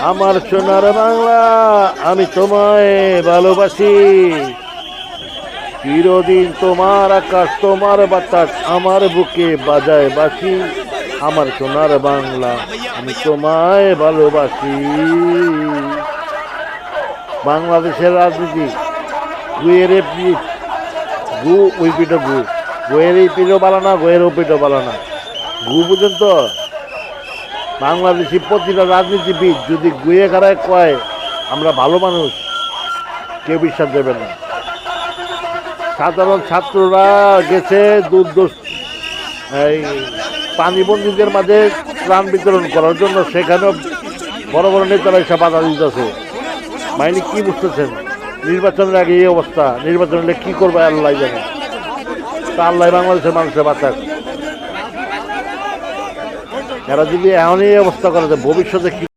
আমার সোনার বাংলা, আমি তোমায় ভালোবাসি। চিরদিন তোমার আকাশ, তোমার বাতাস আমার বুকে বাজায় বাঁশি। আমার সোনার বাংলা, আমি তোমায় ভালোবাসি। বাংলাদেশের রাজনীতি গুয়ের পিঠ, গু ওই পিঠো গু, গোয়ের এই পিঠও বালানা, গোয়ের ও পিঠও বালানা। গু পর্যন্ত বাংলাদেশি প্রতিটা রাজনীতিবিদ যদি গুয়ে খারায় কয় আমরা ভালো মানুষ, কেউ বিশ্বাস দেবে না। সাধারণ ছাত্ররা গেছে এই পানিবন্দীদের মাঝে ত্রাণ বিতরণ করার জন্য, সেখানেও বড় বড় নেতারা এসে বাধা দিতেছে। মাইনি কি বুঝতেছেন? নির্বাচনের আগে এই অবস্থা, নির্বাচন হলে কি করবে আল্লাহ জানে। তা আল্লাহ বাংলাদেশের মানুষের বাঁচাক। এরা যদি এমনই অবস্থা করে ভবিষ্যতে কি